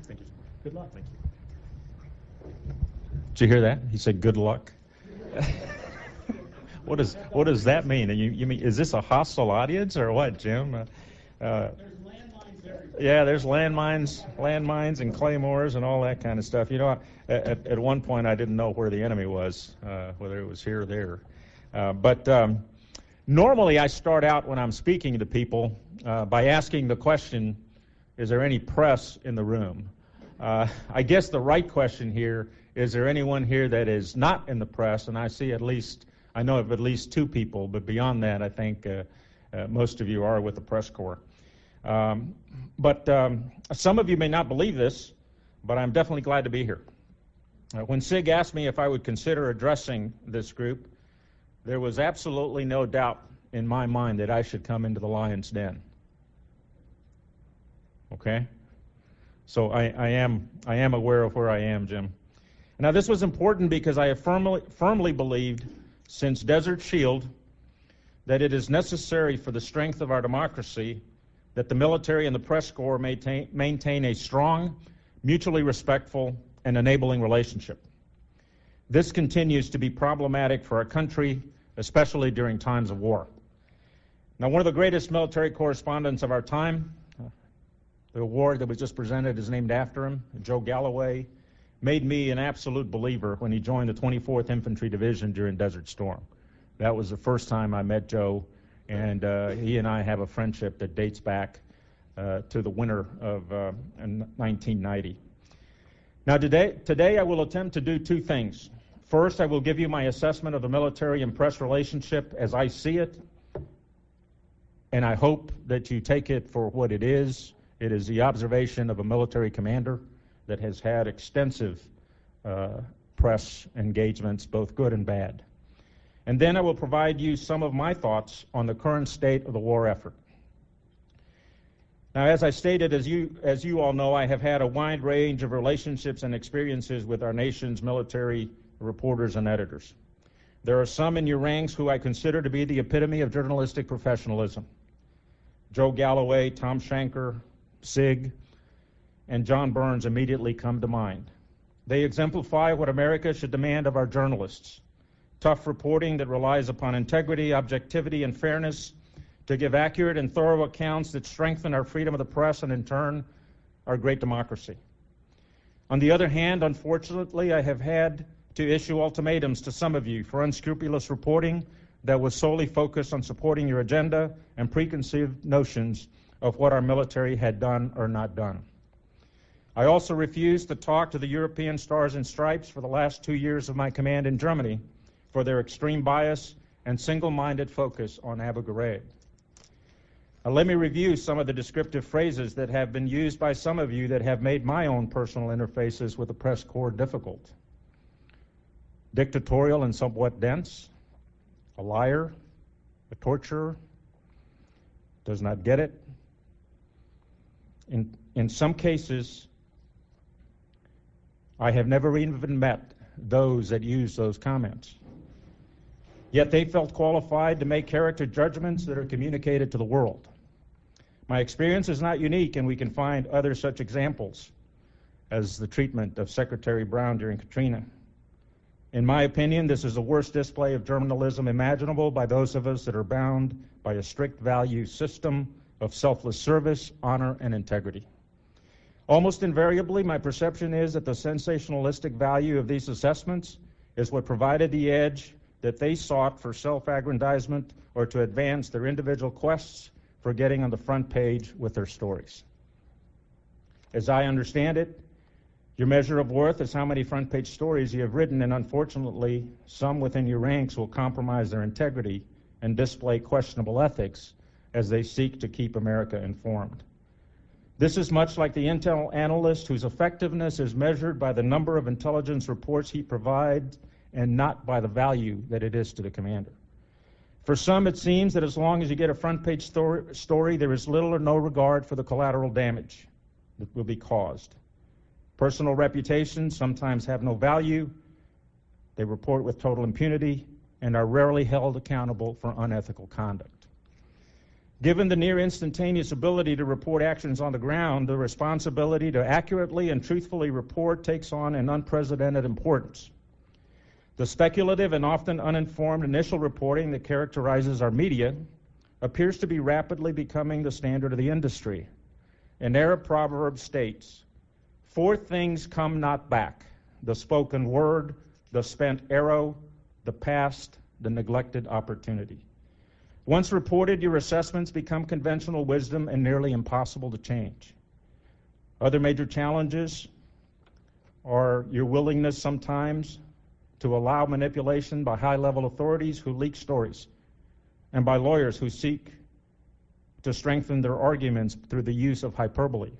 Thank you. Good luck. Thank you. Did you hear that? He said, "Good luck." What does that mean? And you mean, is this a hostile audience or what, Jim? There's landmines everywhere. Yeah, there's landmines and claymores and all that kind of stuff. You know, at one point I didn't know where the enemy was, whether it was here or there. But normally I start out when I'm speaking to people by asking the question, is there any press in the room? I guess the right question here is there anyone here that is not in the press? And I know of at least two people, but beyond that, I think most of you are with the press corps. But some of you may not believe this, but I'm definitely glad to be here. When Sig asked me if I would consider addressing this group, there was absolutely no doubt in my mind that I should come into the lion's den. Okay? So I am aware of where I am, Jim. Now this was important because I have firmly believed since Desert Shield that it is necessary for the strength of our democracy that the military and the press corps maintain a strong, mutually respectful, and enabling relationship. This continues to be problematic for our country, especially during times of war. Now, one of the greatest military correspondents of our time, the award that was just presented is named after him, Joe Galloway, made me an absolute believer when he joined the 24th Infantry Division during Desert Storm. That was the first time I met Joe, and he and I have a friendship that dates back to the winter of 1990. Now today I will attempt to do two things. First, I will give you my assessment of the military and press relationship as I see it, and I hope that you take it for what it is. It is the observation of a military commander that has had extensive press engagements, both good and bad. And then I will provide you some of my thoughts on the current state of the war effort. Now, as I stated, as you all know, I have had a wide range of relationships and experiences with our nation's military reporters and editors. There are some in your ranks who I consider to be the epitome of journalistic professionalism. Joe Galloway, Tom Shanker, Sig, and John Burns immediately come to mind. They exemplify what America should demand of our journalists: tough reporting that relies upon integrity, objectivity, and fairness to give accurate and thorough accounts that strengthen our freedom of the press and, in turn, our great democracy. On the other hand, unfortunately, I have had to issue ultimatums to some of you for unscrupulous reporting that was solely focused on supporting your agenda and preconceived notions of what our military had done or not done. I also refused to talk to the European Stars and Stripes for the last 2 years of my command in Germany for their extreme bias and single-minded focus on Abu Ghraib. Now, let me review some of the descriptive phrases that have been used by some of you that have made my own personal interfaces with the press corps difficult. Dictatorial and somewhat dense, a liar, a torturer, does not get it. In some cases, I have never even met those that use those comments. Yet they felt qualified to make character judgments that are communicated to the world. My experience is not unique, and we can find other such examples as the treatment of Secretary Brown during Katrina. In my opinion, this is the worst display of journalism imaginable by those of us that are bound by a strict value system of selfless service, honor, and integrity. Almost invariably, my perception is that the sensationalistic value of these assessments is what provided the edge that they sought for self-aggrandizement or to advance their individual quests for getting on the front page with their stories. As I understand it, your measure of worth is how many front-page stories you have written, and unfortunately, some within your ranks will compromise their integrity and display questionable ethics as they seek to keep America informed. This is much like the intel analyst whose effectiveness is measured by the number of intelligence reports he provides and not by the value that it is to the commander. For some, it seems that as long as you get a front-page story, there is little or no regard for the collateral damage that will be caused. Personal reputations sometimes have no value. They report with total impunity and are rarely held accountable for unethical conduct. Given the near instantaneous ability to report actions on the ground, the responsibility to accurately and truthfully report takes on an unprecedented importance. The speculative and often uninformed initial reporting that characterizes our media appears to be rapidly becoming the standard of the industry. An Arab proverb states, "Four things come not back: the spoken word, the spent arrow, the past, the neglected opportunity." Once reported, your assessments become conventional wisdom and nearly impossible to change. Other major challenges are your willingness sometimes to allow manipulation by high-level authorities who leak stories and by lawyers who seek to strengthen their arguments through the use of hyperbole.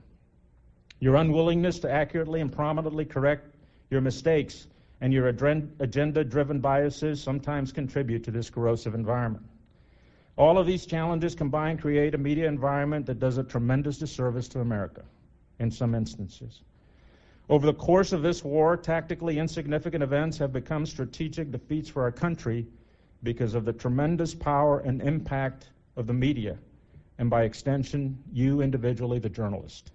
Your unwillingness to accurately and prominently correct your mistakes and your agenda-driven biases sometimes contribute to this corrosive environment. All of these challenges combined create a media environment that does a tremendous disservice to America in some instances. Over the course of this war, tactically insignificant events have become strategic defeats for our country because of the tremendous power and impact of the media, and by extension, you individually, the journalist.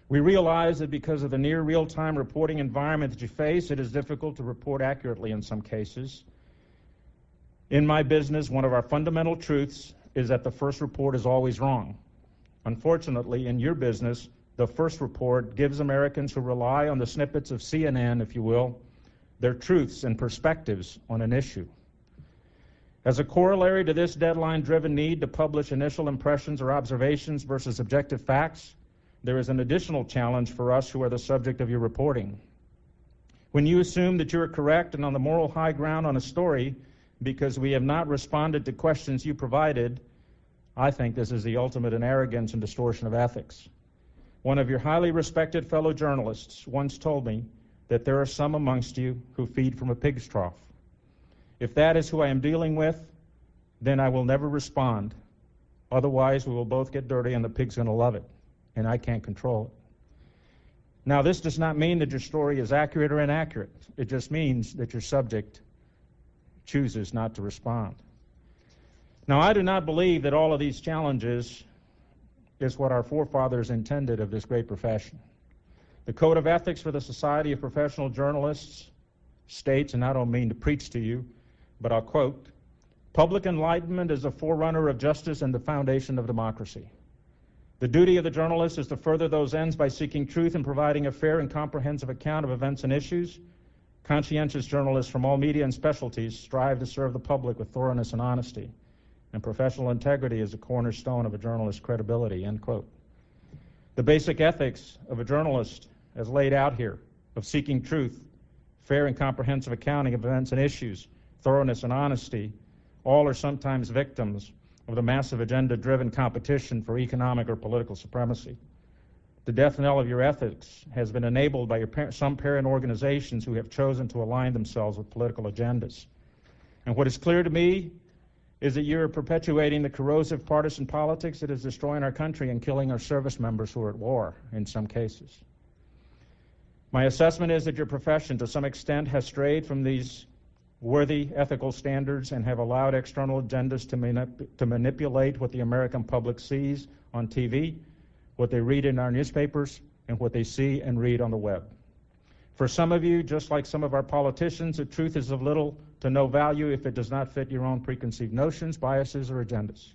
We realize that because of the near real-time reporting environment that you face, it is difficult to report accurately in some cases. In my business, one of our fundamental truths is that the first report is always wrong. Unfortunately, in your business, the first report gives Americans who rely on the snippets of CNN, if you will, their truths and perspectives on an issue. As a corollary to this deadline-driven need to publish initial impressions or observations versus objective facts, there is an additional challenge for us who are the subject of your reporting. When you assume that you are correct and on the moral high ground on a story because we have not responded to questions you provided, I think this is the ultimate in arrogance and distortion of ethics. One of your highly respected fellow journalists once told me that there are some amongst you who feed from a pig's trough. If that is who I am dealing with, then I will never respond. Otherwise, we will both get dirty and the pig's going to love it, and I can't control it. Now, this does not mean that your story is accurate or inaccurate. It just means that your subject chooses not to respond. Now, I do not believe that all of these challenges is what our forefathers intended of this great profession. The Code of Ethics for the Society of Professional Journalists states, and I don't mean to preach to you, but I'll quote, "Public enlightenment is a forerunner of justice and the foundation of democracy. The duty of the journalist is to further those ends by seeking truth and providing a fair and comprehensive account of events and issues. Conscientious journalists from all media and specialties strive to serve the public with thoroughness and honesty, and professional integrity is a cornerstone of a journalist's credibility," end quote. The basic ethics of a journalist, as laid out here, of seeking truth, fair and comprehensive accounting of events and issues, thoroughness and honesty, all are sometimes victims of the massive agenda-driven competition for economic or political supremacy. The death knell of your ethics has been enabled by some parent organizations who have chosen to align themselves with political agendas. And what is clear to me is that you're perpetuating the corrosive partisan politics that is destroying our country and killing our service members who are at war in some cases. My assessment is that your profession, to some extent, has strayed from these worthy ethical standards and have allowed external agendas to manipulate what the American public sees on TV, what they read in our newspapers, and what they see and read on the web. For some of you, just like some of our politicians, the truth is of little to no value if it does not fit your own preconceived notions, biases, or agendas.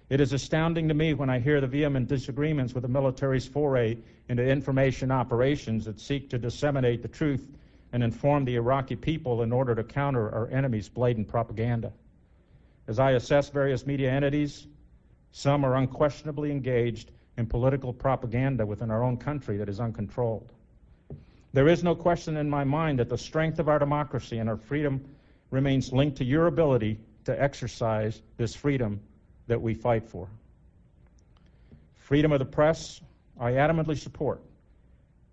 It is astounding to me when I hear the vehement disagreements with the military's foray into information operations that seek to disseminate the truth and inform the Iraqi people in order to counter our enemy's blatant propaganda. As I assess various media entities, some are unquestionably engaged in political propaganda within our own country that is uncontrolled. There is no question in my mind that the strength of our democracy and our freedom remains linked to your ability to exercise this freedom that we fight for. Freedom of the press, I adamantly support,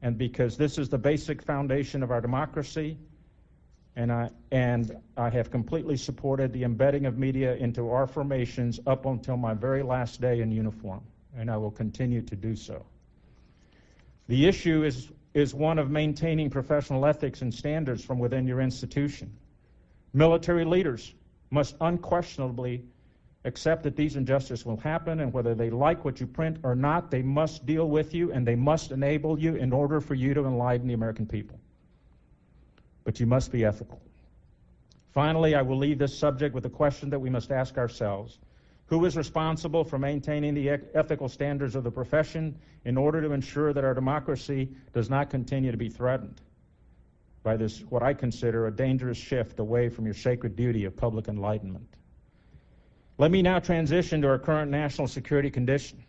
and because this is the basic foundation of our democracy, and I have completely supported the embedding of media into our formations up until my very last day in uniform, and I will continue to do so. The issue is one of maintaining professional ethics and standards from within your institution. Military leaders must unquestionably accept that these injustices will happen, and whether they like what you print or not, they must deal with you and they must enable you in order for you to enlighten the American people. But you must be ethical. Finally, I will leave this subject with a question that we must ask ourselves. Who is responsible for maintaining the ethical standards of the profession in order to ensure that our democracy does not continue to be threatened by this, what I consider a dangerous shift away from your sacred duty of public enlightenment? Let me now transition to our current national security condition.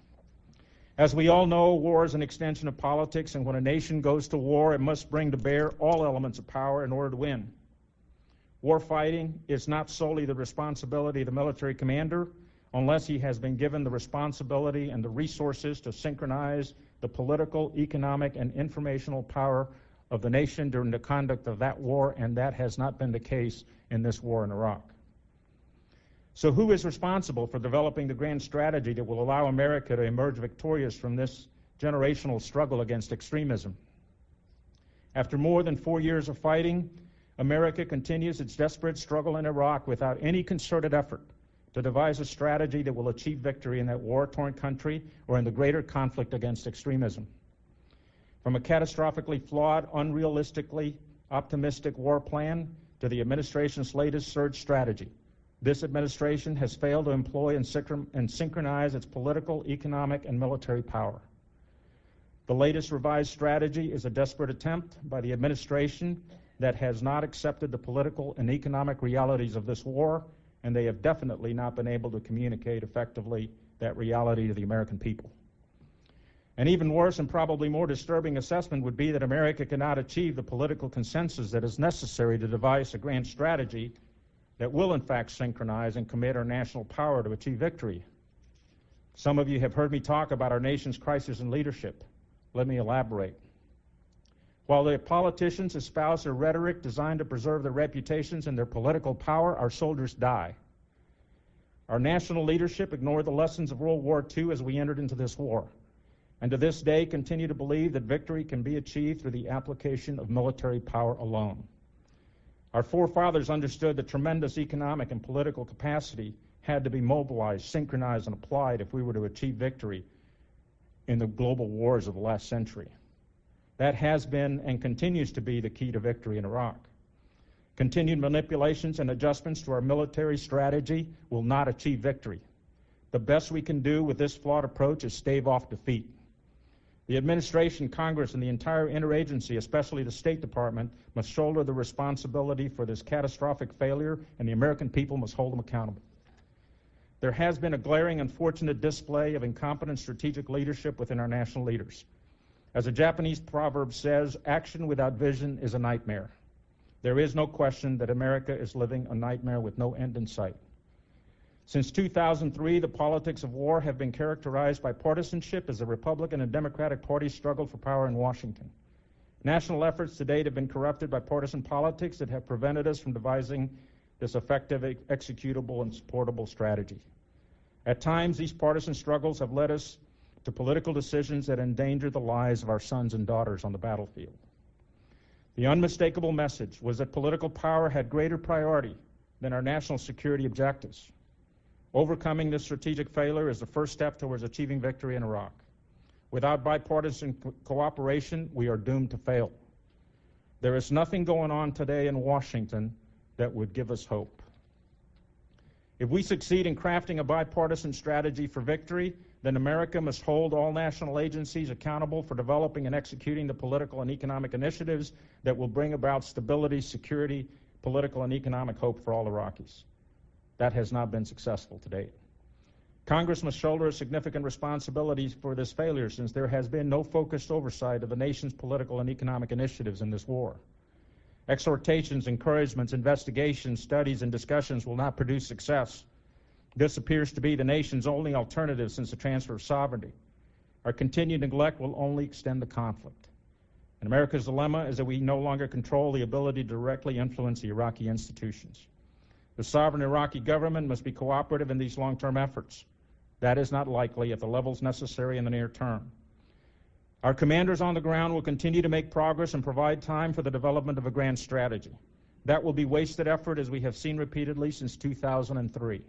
As we all know, war is an extension of politics, and when a nation goes to war, it must bring to bear all elements of power in order to win. War fighting is not solely the responsibility of the military commander, unless he has been given the responsibility and the resources to synchronize the political, economic, and informational power of the nation during the conduct of that war, and that has not been the case in this war in Iraq. So who is responsible for developing the grand strategy that will allow America to emerge victorious from this generational struggle against extremism? After more than 4 years of fighting, America continues its desperate struggle in Iraq without any concerted effort to devise a strategy that will achieve victory in that war-torn country or in the greater conflict against extremism. From a catastrophically flawed, unrealistically optimistic war plan to the administration's latest surge strategy, this administration has failed to employ and synchronize its political, economic, and military power. The latest revised strategy is a desperate attempt by the administration that has not accepted the political and economic realities of this war, and they have definitely not been able to communicate effectively that reality to the American people. An even worse and probably more disturbing assessment would be that America cannot achieve the political consensus that is necessary to devise a grand strategy that will in fact synchronize and commit our national power to achieve victory. Some of you have heard me talk about our nation's crisis in leadership. Let me elaborate. While the politicians espouse a rhetoric designed to preserve their reputations and their political power, our soldiers die. Our national leadership ignored the lessons of World War II as we entered into this war, and to this day continue to believe that victory can be achieved through the application of military power alone. Our forefathers understood that tremendous economic and political capacity had to be mobilized, synchronized, and applied if we were to achieve victory in the global wars of the last century. That has been and continues to be the key to victory in Iraq. Continued manipulations and adjustments to our military strategy will not achieve victory. The best we can do with this flawed approach is stave off defeat. The administration, Congress, and the entire interagency, especially the State Department, must shoulder the responsibility for this catastrophic failure, and the American people must hold them accountable. There has been a glaring, unfortunate display of incompetent strategic leadership within our national leaders. As a Japanese proverb says, action without vision is a nightmare. There is no question that America is living a nightmare with no end in sight. Since 2003, the politics of war have been characterized by partisanship as the Republican and Democratic parties struggled for power in Washington. National efforts to date have been corrupted by partisan politics that have prevented us from devising this effective, executable, and supportable strategy. At times, these partisan struggles have led us to political decisions that endanger the lives of our sons and daughters on the battlefield. The unmistakable message was that political power had greater priority than our national security objectives. Overcoming this strategic failure is the first step towards achieving victory in Iraq. Without bipartisan cooperation, we are doomed to fail. There is nothing going on today in Washington that would give us hope. If we succeed in crafting a bipartisan strategy for victory, then America must hold all national agencies accountable for developing and executing the political and economic initiatives that will bring about stability, security, political and economic hope for all Iraqis. That has not been successful to date. Congress must shoulder a significant responsibility for this failure, since there has been no focused oversight of the nation's political and economic initiatives in this war. Exhortations, encouragements, investigations, studies, and discussions will not produce success. This appears to be the nation's only alternative since the transfer of sovereignty. Our continued neglect will only extend the conflict. And America's dilemma is that we no longer control the ability to directly influence the Iraqi institutions. The sovereign Iraqi government must be cooperative in these long-term efforts. That is not likely at the levels necessary in the near term. Our commanders on the ground will continue to make progress and provide time for the development of a grand strategy. That will be wasted effort, as we have seen repeatedly since 2003.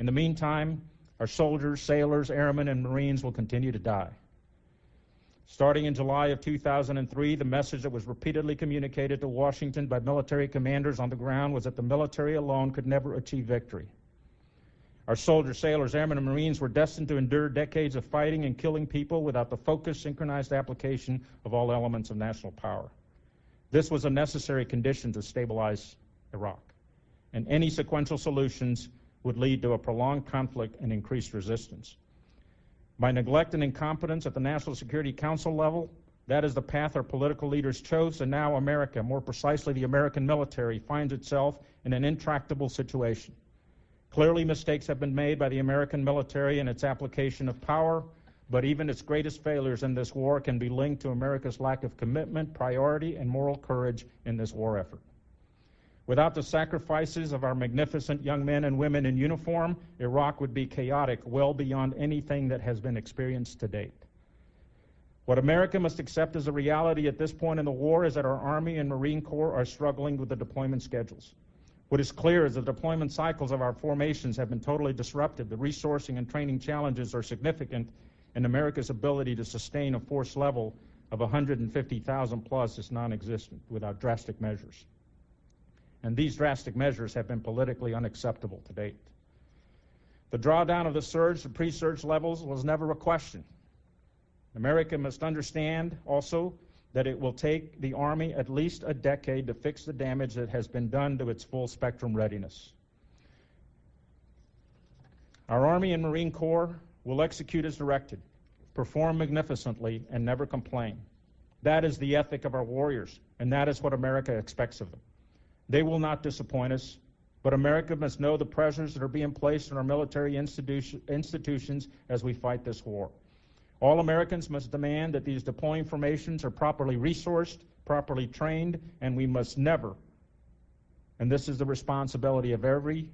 In the meantime, our soldiers, sailors, airmen, and Marines will continue to die. Starting in July of 2003, the message that was repeatedly communicated to Washington by military commanders on the ground was that the military alone could never achieve victory. Our soldiers, sailors, airmen, and Marines were destined to endure decades of fighting and killing people without the focused, synchronized application of all elements of national power. This was a necessary condition to stabilize Iraq, and any sequential solutions would lead to a prolonged conflict and increased resistance. By neglect and incompetence at the National Security Council level, that is the path our political leaders chose, and now America, more precisely the American military, finds itself in an intractable situation. Clearly, mistakes have been made by the American military in its application of power, but even its greatest failures in this war can be linked to America's lack of commitment, priority, and moral courage in this war effort. Without the sacrifices of our magnificent young men and women in uniform, Iraq would be chaotic well beyond anything that has been experienced to date. What America must accept as a reality at this point in the war is that our Army and Marine Corps are struggling with the deployment schedules. What is clear is the deployment cycles of our formations have been totally disrupted. The resourcing and training challenges are significant, and America's ability to sustain a force level of 150,000 plus is non-existent without drastic measures. And these drastic measures have been politically unacceptable to date. The drawdown of the surge to pre-surge levels was never a question. America must understand also that it will take the Army at least a decade to fix the damage that has been done to its full spectrum readiness. Our Army and Marine Corps will execute as directed, perform magnificently, and never complain. That is the ethic of our warriors, and that is what America expects of them. They will not disappoint us, but America must know the pressures that are being placed on our military institutions as we fight this war. All Americans must demand that these deploying formations are properly resourced, properly trained, and we must never, and this is the responsibility of every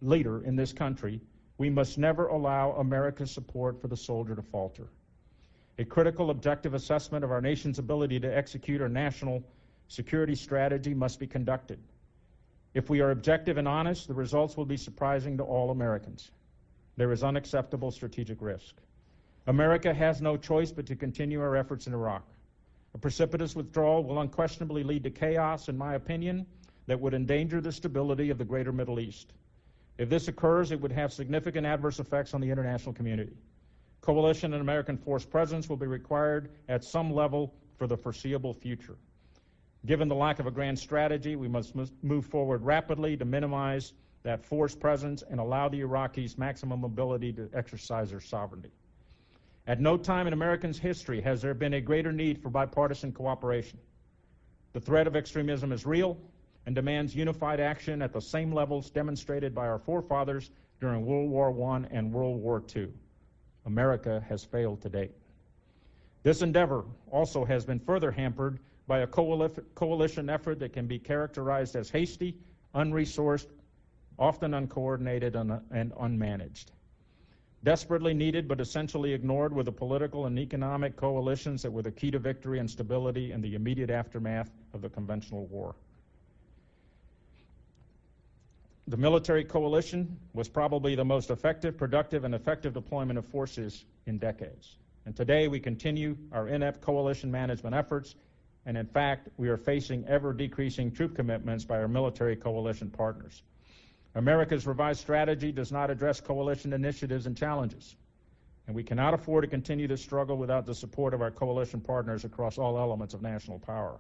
leader in this country, we must never allow America's support for the soldier to falter. A critical objective assessment of our nation's ability to execute our national security strategy must be conducted. If we are objective and honest, the results will be surprising to all Americans. There is unacceptable strategic risk. America has no choice but to continue our efforts in Iraq. A precipitous withdrawal will unquestionably lead to chaos, in my opinion, that would endanger the stability of the greater Middle East. If this occurs, it would have significant adverse effects on the international community. Coalition and American force presence will be required at some level for the foreseeable future. Given the lack of a grand strategy, we must move forward rapidly to minimize that force presence and allow the Iraqis maximum ability to exercise their sovereignty. At no time in Americans' history has there been a greater need for bipartisan cooperation. The threat of extremism is real and demands unified action at the same levels demonstrated by our forefathers during World War I and World War II. America has failed to date. This endeavor also has been further hampered by a coalition effort that can be characterized as hasty, unresourced, often uncoordinated, and unmanaged. Desperately needed but essentially ignored were the political and economic coalitions that were the key to victory and stability in the immediate aftermath of the conventional war. The military coalition was probably the most effective, productive, and effective deployment of forces in decades. And today we continue our inept coalition management efforts, and in fact, we are facing ever-decreasing troop commitments by our military coalition partners. America's revised strategy does not address coalition initiatives and challenges, and we cannot afford to continue this struggle without the support of our coalition partners across all elements of national power.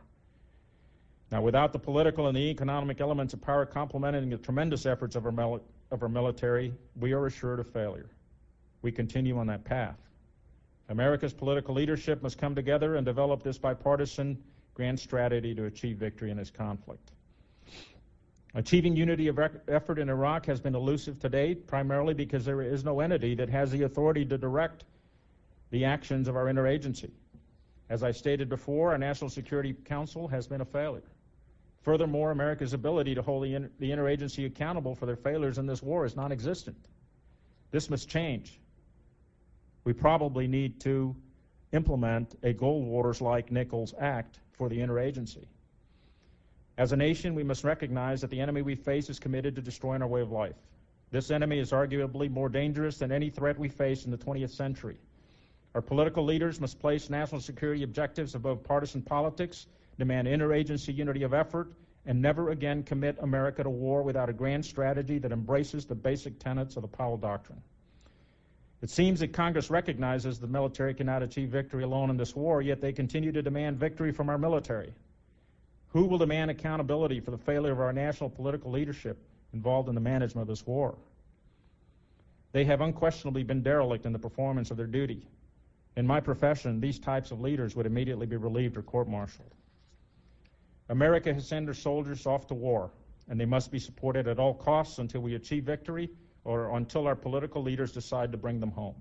Now, without the political and the economic elements of power complementing the tremendous efforts of our military, we are assured of failure. We continue on that path. America's political leadership must come together and develop this bipartisan grand strategy to achieve victory in this conflict. Achieving unity of effort in Iraq has been elusive to date, primarily because there is no entity that has the authority to direct the actions of our interagency. As I stated before, our National Security Council has been a failure. Furthermore, America's ability to hold the interagency accountable for their failures in this war is non-existent. This must change. We probably need to implement a Goldwater's-like Nichols Act for the interagency. As a nation, we must recognize that the enemy we face is committed to destroying our way of life. This enemy is arguably more dangerous than any threat we face in the 20th century. Our political leaders must place national security objectives above partisan politics, demand interagency unity of effort, and never again commit America to war without a grand strategy that embraces the basic tenets of the Powell Doctrine. It seems that Congress recognizes the military cannot achieve victory alone in this war, yet they continue to demand victory from our military. Who will demand accountability for the failure of our national political leadership involved in the management of this war? They have unquestionably been derelict in the performance of their duty. In my profession, these types of leaders would immediately be relieved or court-martialed. America has sent her soldiers off to war, and they must be supported at all costs until we achieve victory or until our political leaders decide to bring them home.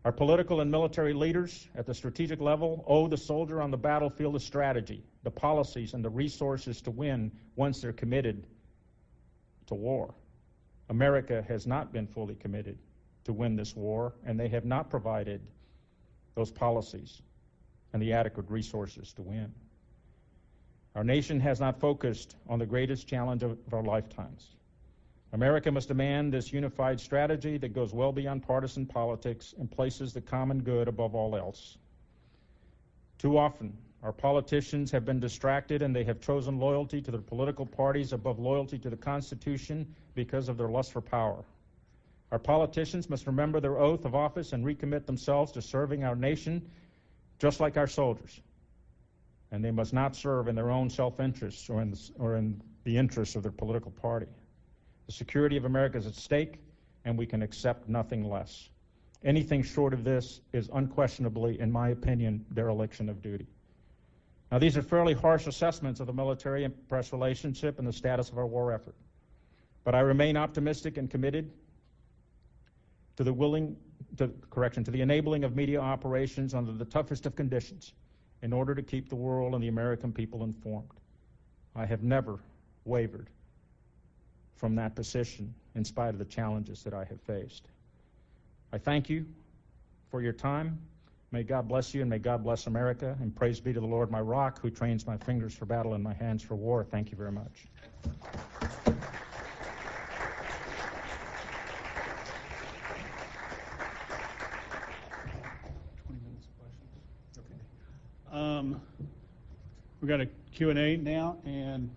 Our political and military leaders at the strategic level owe the soldier on the battlefield a strategy, the policies, and the resources to win once they're committed to war. America has not been fully committed to win this war, and they have not provided those policies and the adequate resources to win. Our nation has not focused on the greatest challenge of our lifetimes. America must demand this unified strategy that goes well beyond partisan politics and places the common good above all else. Too often, our politicians have been distracted and they have chosen loyalty to their political parties above loyalty to the Constitution because of their lust for power. Our politicians must remember their oath of office and recommit themselves to serving our nation just like our soldiers. And they must not serve in their own self-interests or in the interests of their political party. The security of America is at stake, and we can accept nothing less. Anything short of this is unquestionably, in my opinion, dereliction of duty. Now, these are fairly harsh assessments of the military and press relationship and the status of our war effort. But I remain optimistic and committed to the enabling of media operations under the toughest of conditions in order to keep the world and the American people informed. I have never wavered from that position in spite of the challenges that I have faced. I thank you for your time. May God bless you and may God bless America, and praise be to the Lord my rock, who trains my fingers for battle and my hands for war. Thank you very much. 20 minutes of questions. Okay. We've got a Q&A now, and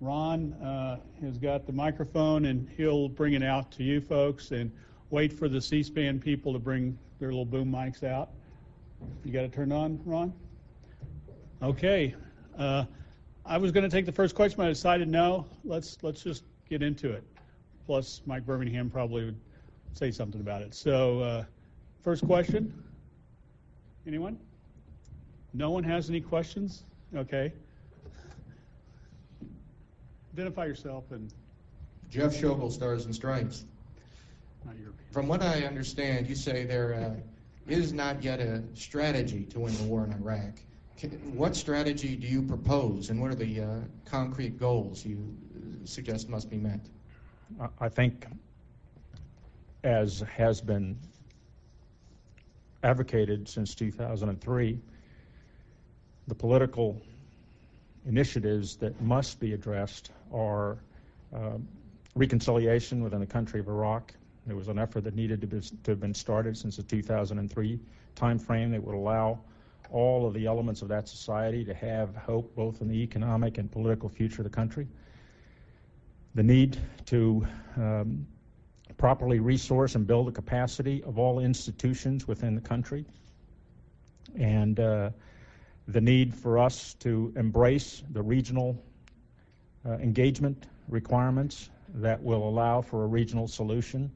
Ron has got the microphone, and he'll bring it out to you folks, and wait for the C-SPAN people to bring their little boom mics out. You got it turned on, Ron? Okay. I was going to take the first question, but I decided no. Let's just get into it. Plus, Mike Birmingham probably would say something about it. So, first question. Anyone? No one has any questions? Okay. Identify yourself and. Jeff Schogel, Stars and Stripes. Not European. From what I understand, you say there is not yet a strategy to win the war in Iraq. What strategy do you propose, and what are the concrete goals you suggest must be met? I think, as has been advocated since 2003, the political initiatives that must be addressed are reconciliation within the country of Iraq. There was an effort that needed to have been started since the 2003 timeframe that would allow all of the elements of that society to have hope both in the economic and political future of the country. The need to properly resource and build the capacity of all institutions within the country, and the need for us to embrace the regional engagement requirements that will allow for a regional solution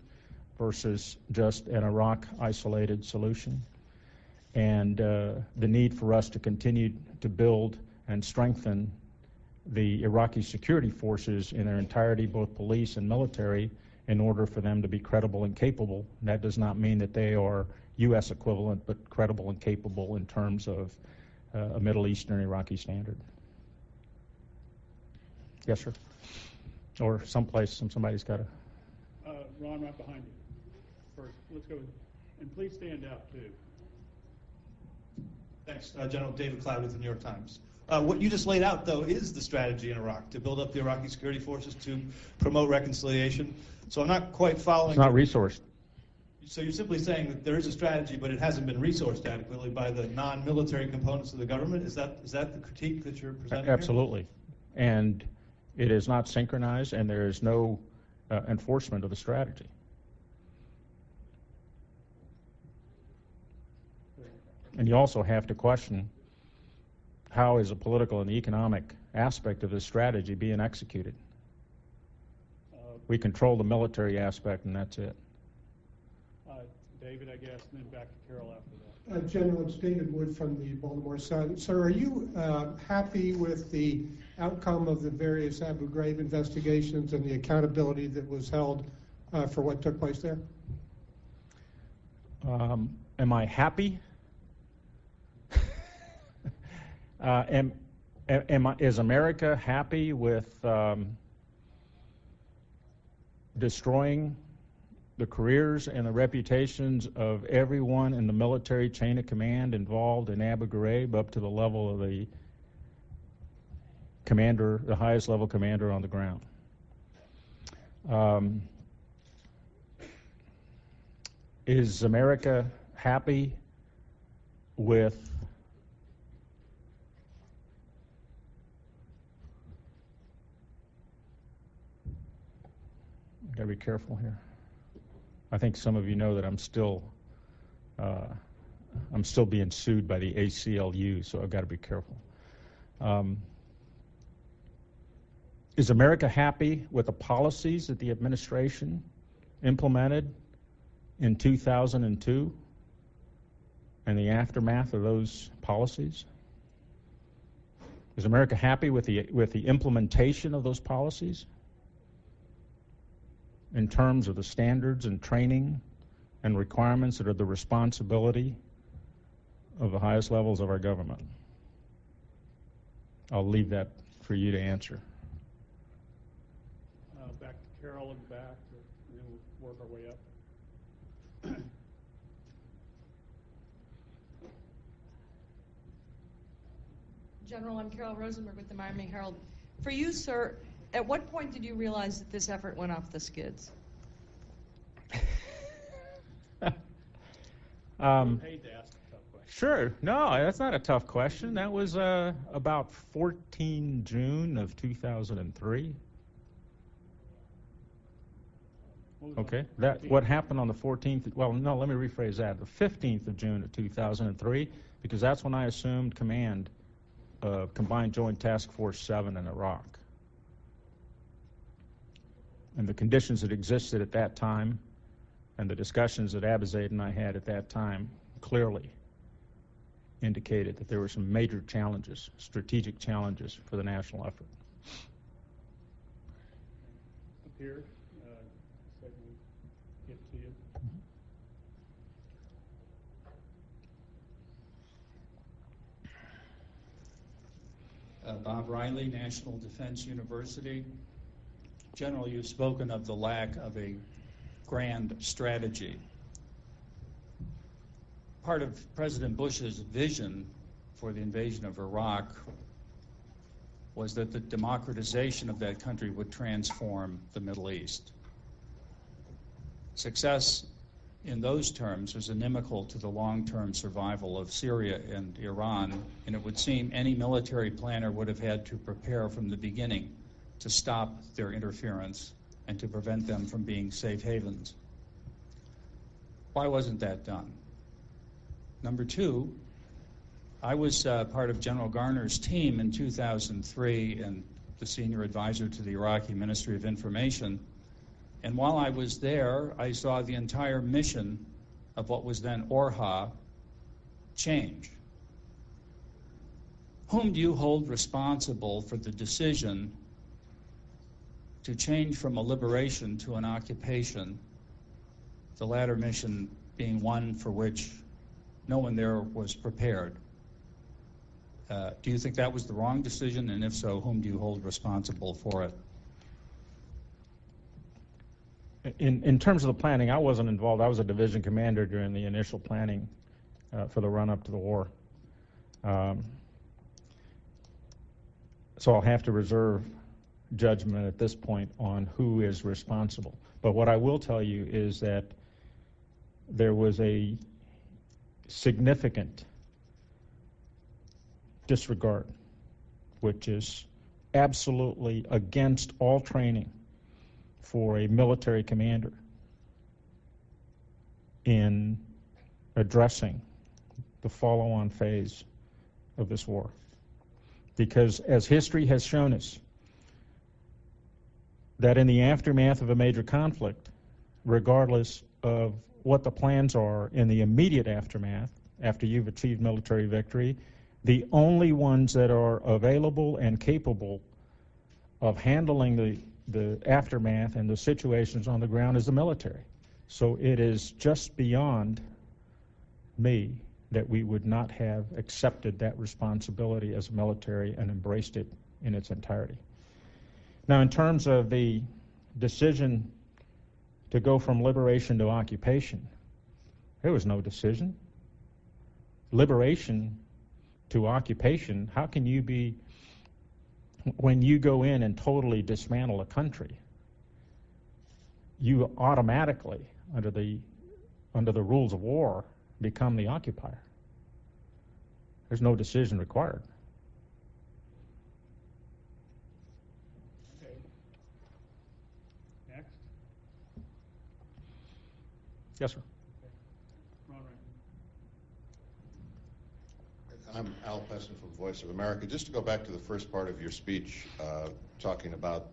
versus just an Iraq isolated solution, and the need for us to continue to build and strengthen the Iraqi security forces in their entirety, both police and military, in order for them to be credible and capable. And that does not mean that they are U.S. equivalent, but credible and capable in terms of a Middle Eastern Iraqi standard. Yes, sir? Or someplace, somebody's got to. Ron, right behind you. First, let's go with, and please stand up too. Thanks. General David Cloud with the New York Times. What you just laid out, though, is the strategy in Iraq, to build up the Iraqi security forces, to promote reconciliation. So I'm not quite following. It's not resourced. So you're simply saying that there is a strategy, but it hasn't been resourced adequately by the non-military components of the government? Is that the critique that you're presenting Absolutely. Here? And it is not synchronized, and there is no enforcement of the strategy. And you also have to question, how is the political and the economic aspect of this strategy being executed? We control the military aspect, and that's it. David, I guess, and then back to Carol after that. General, it's David Wood from the Baltimore Sun. Sir, are you happy with the outcome of the various Abu Ghraib investigations and the accountability that was held for what took place there? Am I happy? Is America happy with destroying the careers and the reputations of everyone in the military chain of command involved in Abu Ghraib up to the level of the commander, the highest level commander on the ground? Is America happy with gotta be careful here. I think some of you know that I'm still being sued by the ACLU, so I've got to be careful. Is America happy with the policies that the administration implemented in 2002 and the aftermath of those policies? Is America happy with the implementation of those policies in terms of the standards and training and requirements that are the responsibility of the highest levels of our government? I'll leave that for you to answer. Back to Carol in the back, and then we'll work our way up. General, I'm Carol Rosenberg with the Miami Herald. For you, sir, at what point did you realize that this effort went off the skids? Paid to ask a tough question. Sure. No, that's not a tough question. That was about 14 June of 2003. Okay. What happened on the 14th? Well, no, let me rephrase that. The 15th of June of 2003, because that's when I assumed command of Combined Joint Task Force 7 in Iraq. And the conditions that existed at that time and the discussions that Abizaid and I had at that time clearly indicated that there were some major challenges, strategic challenges for the national effort. Up here, so we get to you. Bob Riley, National Defense University. General, you've spoken of the lack of a grand strategy. Part of President Bush's vision for the invasion of Iraq was that the democratization of that country would transform the Middle East. Success in those terms was inimical to the long-term survival of Syria and Iran, and it would seem any military planner would have had to prepare from the beginning to stop their interference and to prevent them from being safe havens. Why wasn't that done? Number two, I was part of General Garner's team in 2003 and the senior advisor to the Iraqi Ministry of Information. And while I was there, I saw the entire mission of what was then ORHA change. Whom do you hold responsible for the decision to change from a liberation to an occupation, the latter mission being one for which no one there was prepared? Do you think that was the wrong decision? And if so, whom do you hold responsible for it? In terms of the planning, I wasn't involved. I was a division commander during the initial planning for the run-up to the war. So I'll have to reserve judgment at this point on who is responsible. But what I will tell you is that there was a significant disregard, which is absolutely against all training for a military commander in addressing the follow-on phase of this war. Because as history has shown us, that in the aftermath of a major conflict, regardless of what the plans are in the immediate aftermath, after you've achieved military victory, the only ones that are available and capable of handling the aftermath and the situations on the ground is the military. So it is just beyond me that we would not have accepted that responsibility as a military and embraced it in its entirety. Now, in terms of the decision to go from liberation to occupation, there was no decision. Liberation to occupation, how can you be, when you go in and totally dismantle a country, you automatically, under the rules of war, become the occupier. There's no decision required. Okay. Next. Yes, sir. Okay. Ron Rankin. I'm Al Pesson from Voice of America. Just to go back to the first part of your speech, talking about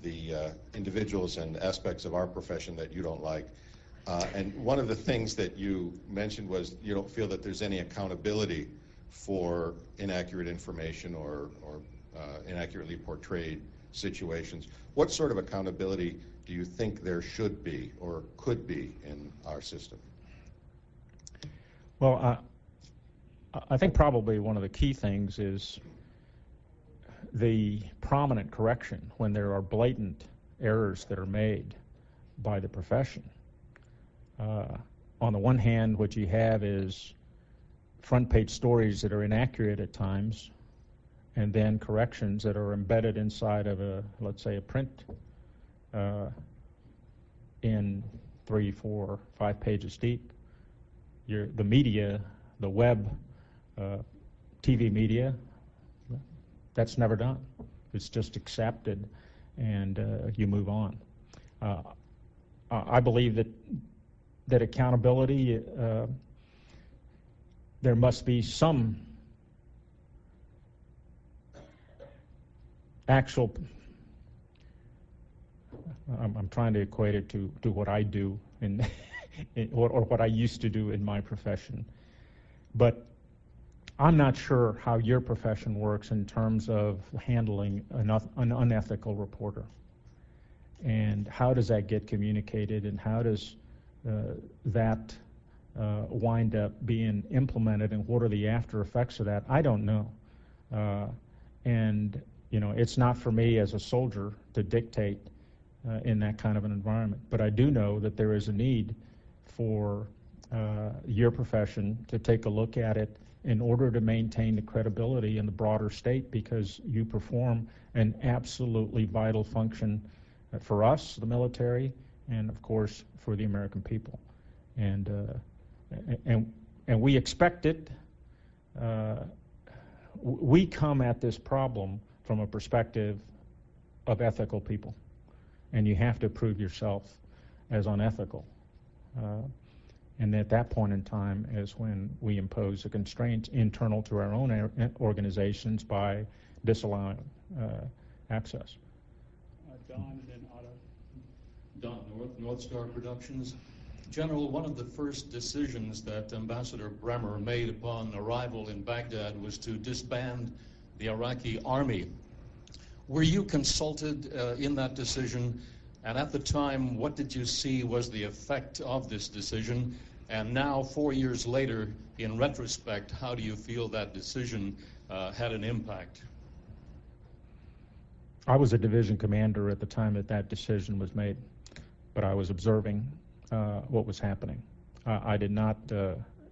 the individuals and aspects of our profession that you don't like. And one of the things that you mentioned was you don't feel that there's any accountability for inaccurate information or inaccurately portrayed situations. What sort of accountability do you think there should be or could be in our system? Well, I think probably one of the key things is the prominent correction when there are blatant errors that are made by the profession. On the one hand, what you have is front page stories that are inaccurate at times, and then corrections that are embedded inside of a, let's say, a print in 3, 4, 5 pages deep. The media, the web, TV media, that's never done. It's just accepted, and you move on. I believe that accountability, there must be some actual, I'm trying to equate it to what I do or what I used to do in my profession. But I'm not sure how your profession works in terms of handling an unethical reporter. And how does that get communicated, and how does that wind up being implemented, and what are the after effects of that? I don't know. And, you know, it's not for me as a soldier to dictate in that kind of an environment. But I do know that there is a need for your profession to take a look at it in order to maintain the credibility in the broader state, because you perform an absolutely vital function for us, the military, and of course for the American people. And we expect it. We come at this problem from a perspective of ethical people, and you have to prove yourself as unethical. And at that point in time is when we impose the constraints internal to our own organizations by disallowing access. Don and then Otto. Don, North Star Productions. General, one of the first decisions that Ambassador Bremer made upon arrival in Baghdad was to disband the Iraqi army. Were you consulted in that decision? And at the time, what did you see was the effect of this decision? And now, 4 years later, in retrospect, how do you feel that decision had an impact? I was a division commander at the time that decision was made, but I was observing what was happening. I did not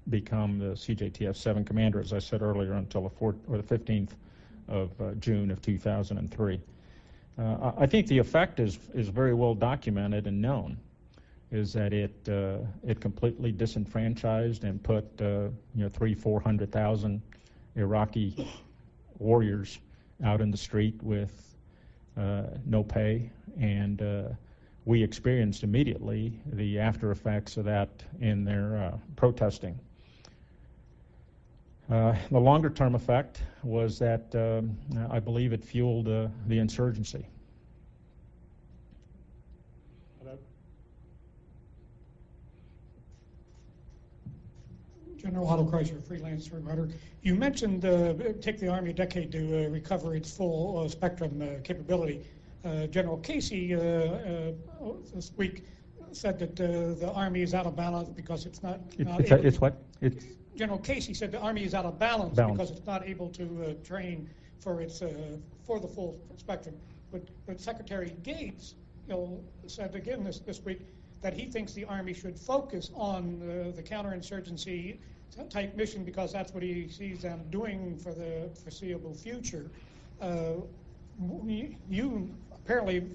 become the CJTF 7 commander, as I said earlier, until the 15th of June of 2003. I think the effect is very well documented and known, is that it completely disenfranchised and put 300,000-400,000 Iraqi warriors out in the street with no pay, and we experienced immediately the after effects of that in their protesting. The longer term effect was that I believe it fueled the insurgency. General Otto Kreischer, freelance writer. You mentioned take the Army a decade to recover its full spectrum capability. General Casey this week said that the Army is out of balance because it's not It's what? General Casey said the Army is out of balance because it's not able to train for its for the full spectrum. But Secretary Gates said again this week that he thinks the Army should focus on the counterinsurgency type mission because that's what he sees them doing for the foreseeable future. You apparently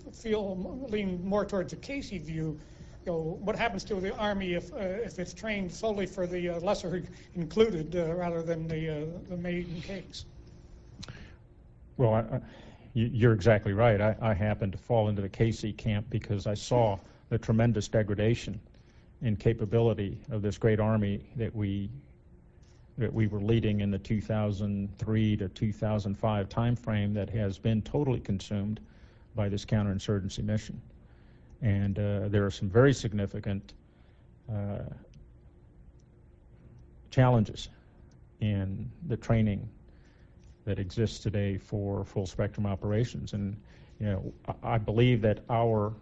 lean more towards the Casey view. What happens to the Army if it's trained solely for the lesser included rather than the maiden cakes? Well, you're exactly right. I happened to fall into the Casey camp because I saw the tremendous degradation in capability of this great Army that we were leading in the 2003 to 2005 time frame that has been totally consumed by this counterinsurgency mission. And there are some very significant challenges in the training that exists today for full spectrum operations. And I believe that our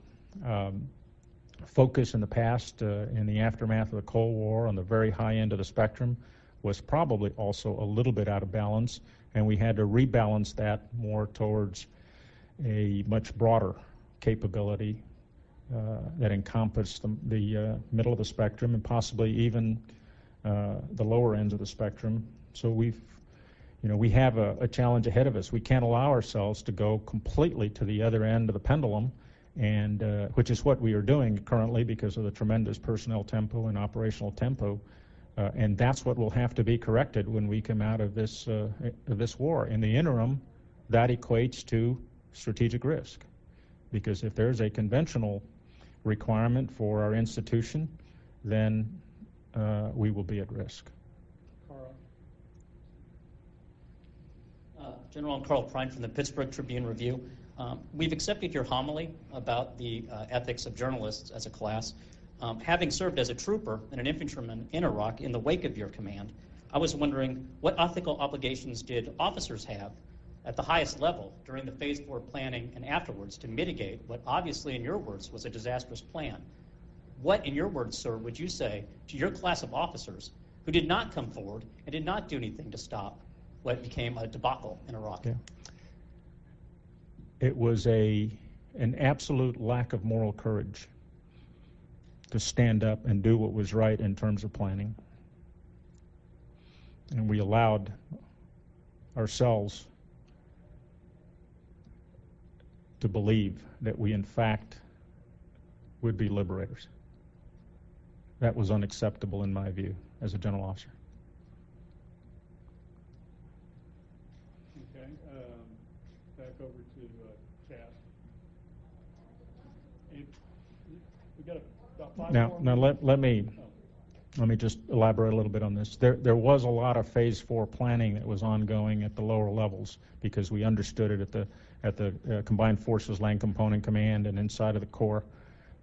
focus in the past, in the aftermath of the Cold War, on the very high end of the spectrum, was probably also a little bit out of balance, and we had to rebalance that more towards a much broader capability that encompassed the middle of the spectrum and possibly even the lower ends of the spectrum. So we have a challenge ahead of us. We can't allow ourselves to go completely to the other end of the pendulum, and which is what we are doing currently because of the tremendous personnel tempo and operational tempo, and that's what will have to be corrected when we come out of this war. In the interim, that equates to strategic risk, because if there's a conventional requirement for our institution, then we will be at risk. General, I'm Carl Prine from the Pittsburgh Tribune-Review. We've accepted your homily about the ethics of journalists as a class. Having served as a trooper and an infantryman in Iraq in the wake of your command, I was wondering what ethical obligations did officers have at the highest level during the Phase 4 planning and afterwards to mitigate what obviously, in your words, was a disastrous plan? What, in your words, sir, would you say to your class of officers who did not come forward and did not do anything to stop what became a debacle in Iraq? Yeah. It was an absolute lack of moral courage to stand up and do what was right in terms of planning. And we allowed ourselves to believe that we, in fact, would be liberators. That was unacceptable in my view as a general officer. Okay, back over to Chas. We got about 5 more Now let me just elaborate a little bit on this. There was a lot of Phase 4 planning that was ongoing at the lower levels because we understood it at the Combined Forces Land Component Command and inside of the Corps.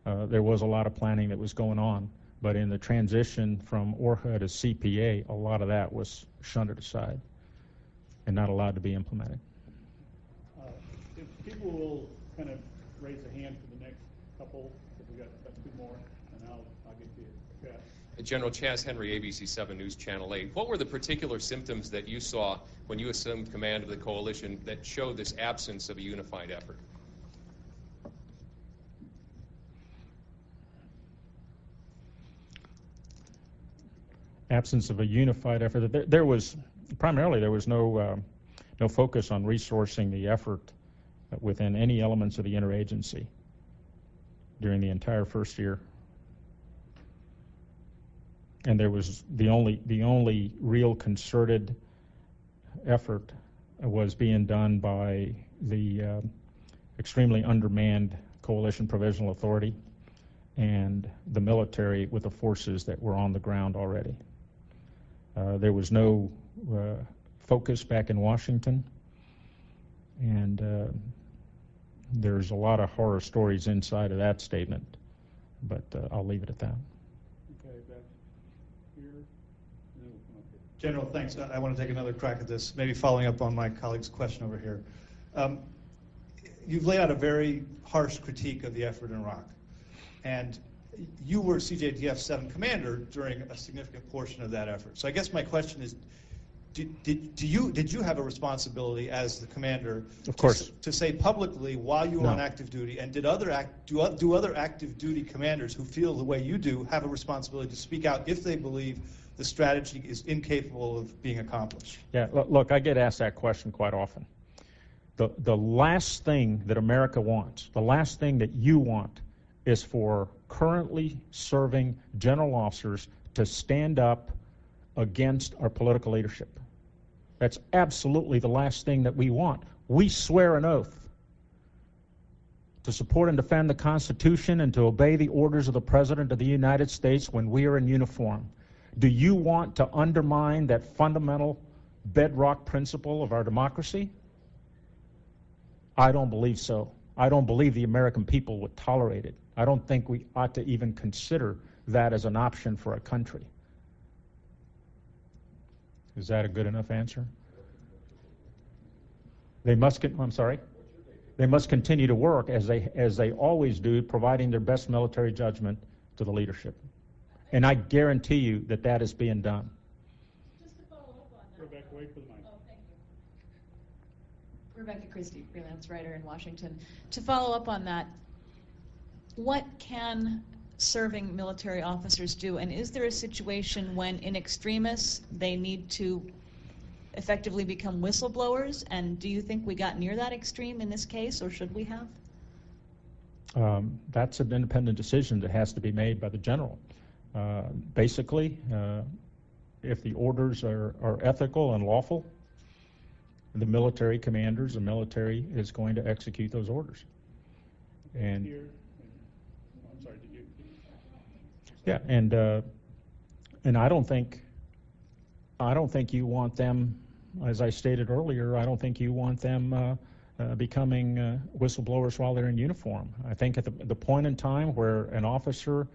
There was a lot of planning that was going on, but in the transition from ORHA to CPA, a lot of that was shunted aside and not allowed to be implemented. If people will kind of raise a hand for the next couple, if we got 2 more, and I'll get to you. Chas. General Chas Henry, ABC 7 News Channel 8. What were the particular symptoms that you saw when you assumed command of the coalition that showed this absence of a unified effort? Absence of a unified effort. There was no no focus on resourcing the effort within any elements of the interagency during the entire first year. And there was the only real concerted effort was being done by the extremely undermanned Coalition Provisional Authority and the military with the forces that were on the ground already. There was no focus back in Washington, and there's a lot of horror stories inside of that statement, but I'll leave it at that. Okay, back here. And then we'll come up here. General, thanks. I want to take another crack at this, maybe following up on my colleague's question over here. You've laid out a very harsh critique of the effort in Iraq, and you were CJTF 7 commander during a significant portion of that effort. So I guess my question is, did you have a responsibility as the commander, of course, to say publicly while you were No. on active duty, and did other active duty commanders who feel the way you do have a responsibility to speak out if they believe the strategy is incapable of being accomplished? Yeah, look, I get asked that question quite often. The last thing that America wants, the last thing that you want, is for currently serving general officers to stand up against our political leadership. That's absolutely the last thing that we want. We swear an oath to support and defend the Constitution and to obey the orders of the President of the United States when we are in uniform. Do you want to undermine that fundamental bedrock principle of our democracy? I don't believe so. I don't believe the American people would tolerate it. I don't think we ought to even consider that as an option for a country. Is that a good enough answer? They must. I'm sorry. They must continue to work as they always do, providing their best military judgment to the leadership. And I guarantee you that that is being done. Just to follow up on that. Rebecca, wait for the mic. Oh, thank you. Rebecca Christie, freelance writer in Washington. To follow up on that, what can serving military officers do? And is there a situation when in extremis they need to effectively become whistleblowers? And do you think we got near that extreme in this case, or should we have? That's an independent decision that has to be made by the general. Basically, if the orders are ethical and lawful, the military commanders, the military is going to execute those orders. And Here. I'm sorry, did you? yeah, and I don't think you want them, as I stated earlier, I don't think you want them becoming whistleblowers while they're in uniform. I think at the point in time where an officer,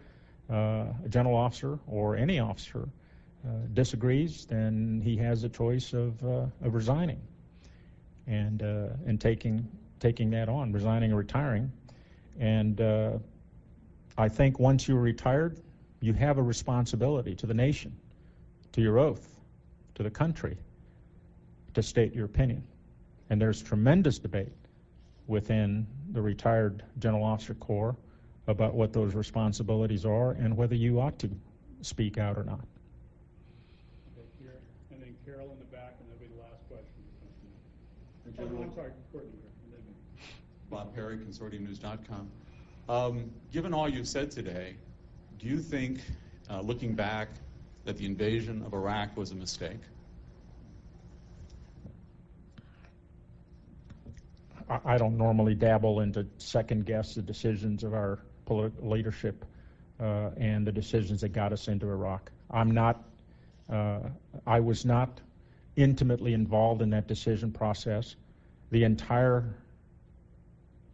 a general officer or any officer disagrees, then he has a choice of resigning and taking that on, resigning or retiring. And I think once you're retired, you have a responsibility to the nation, to your oath, to the country, to state your opinion. And there's tremendous debate within the retired General Officer Corps about what those responsibilities are and whether you ought to speak out or not. Okay, here. And then Carol in the back, and that'll be the last question. I'm sorry, Courtney here. And then Bob Perry, consortiumnews.com. Given all you've said today, do you think, looking back, that the invasion of Iraq was a mistake? I don't normally dabble into second-guess the decisions of our political leadership and the decisions that got us into Iraq. I was not intimately involved in that decision process. The entire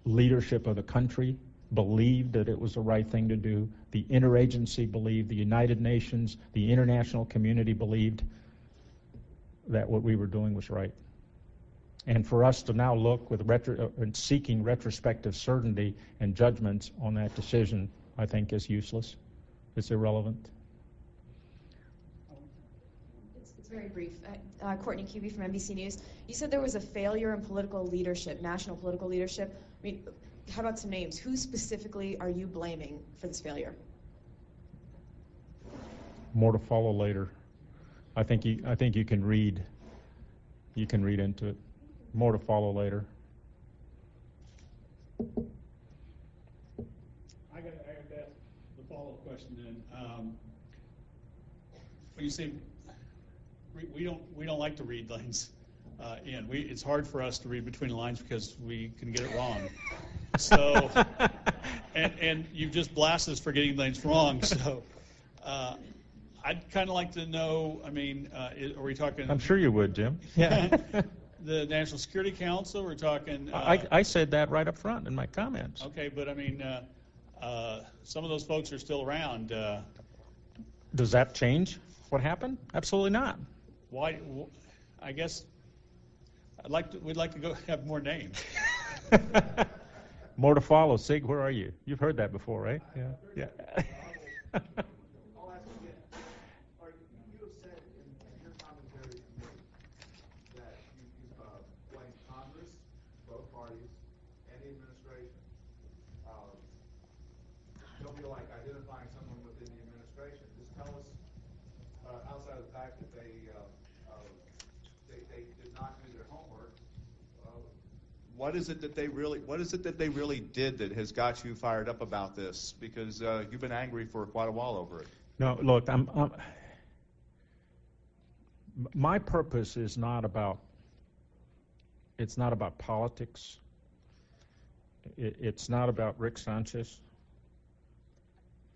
leadership of the country believed that it was the right thing to do. The interagency believed, the United Nations, the international community believed that what we were doing was right. And for us to now look with and seeking retrospective certainty and judgments on that decision, I think is useless. It's irrelevant. It's very brief. Courtney Kuby from NBC News. You said there was a failure in political leadership, national political leadership. I mean, how about some names? Who specifically are you blaming for this failure? More to follow later. I think you can read into it. More to follow later. I got to ask the follow-up question then. When you say we don't like to read lines in, it's hard for us to read between the lines because we can get it wrong. So, and you've just blasted us for getting things wrong. So, I'd kind of like to know. I mean, are we talking? I'm sure you would, Jim. Yeah. The National Security Council. We're talking. I said that right up front in my comments. Okay, but I mean, some of those folks are still around. Does that change what happened? Absolutely not. Why? I guess we'd like to go have more names. More to follow. Sig, where are you? You've heard that before, right? Yeah. Yeah. I'll ask you again. You have said in your commentary that you blame Congress, both parties, and the administration. Don't feel like identifying someone within the administration. Just tell us, outside of the fact that they did not do their homework. What is it that they really did that has got you fired up about this? Because you've been angry for quite a while over it. No, look, my purpose is not about. It's not about politics. It's not about Rick Sanchez.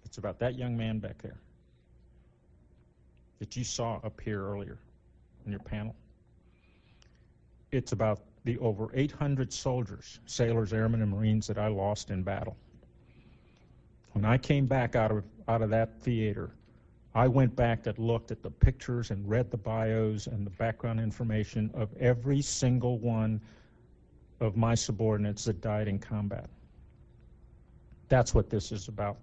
It's about that young man back there that you saw up here earlier in your panel. It's about the over 800 soldiers, sailors, airmen, and Marines that I lost in battle. When I came back out of that theater, I went back and looked at the pictures and read the bios and the background information of every single one of my subordinates that died in combat. That's what this is about.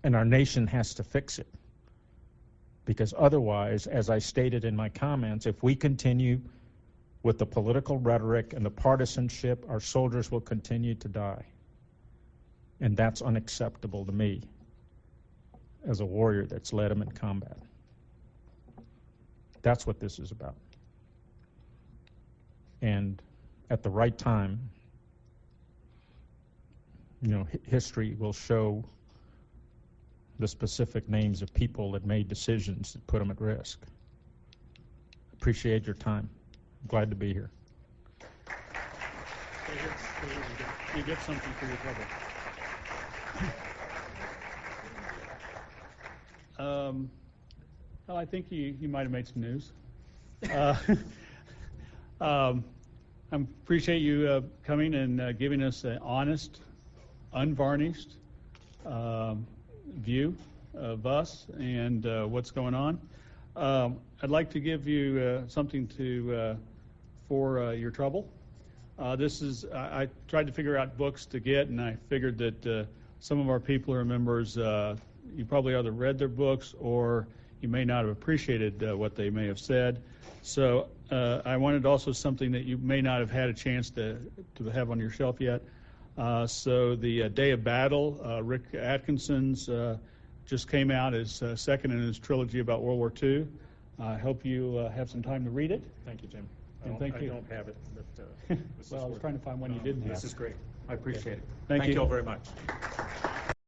And our nation has to fix it. Because otherwise, as I stated in my comments, if we continue with the political rhetoric and the partisanship, our soldiers will continue to die. And that's unacceptable to me as a warrior that's led them in combat. That's what this is about. And at the right time, history will show the specific names of people that made decisions that put them at risk. Appreciate your time. Glad to be here. You get something for your trouble. Well, I think you might have made some news. I appreciate you coming and giving us an honest, unvarnished view of us and what's going on. I'd like to give you something for your trouble. I tried to figure out books to get, and I figured that some of our people are members. You probably either read their books or you may not have appreciated what they may have said. So I wanted also something that you may not have had a chance to have on your shelf yet. So the Day of Battle, Rick Atkinson's just came out as second in his trilogy about World War II. I hope you have some time to read it. Thank you, Jim. And thank you. I don't have it, but well, I was trying to find one you didn't have. This is great. I appreciate it. Thank you all very much.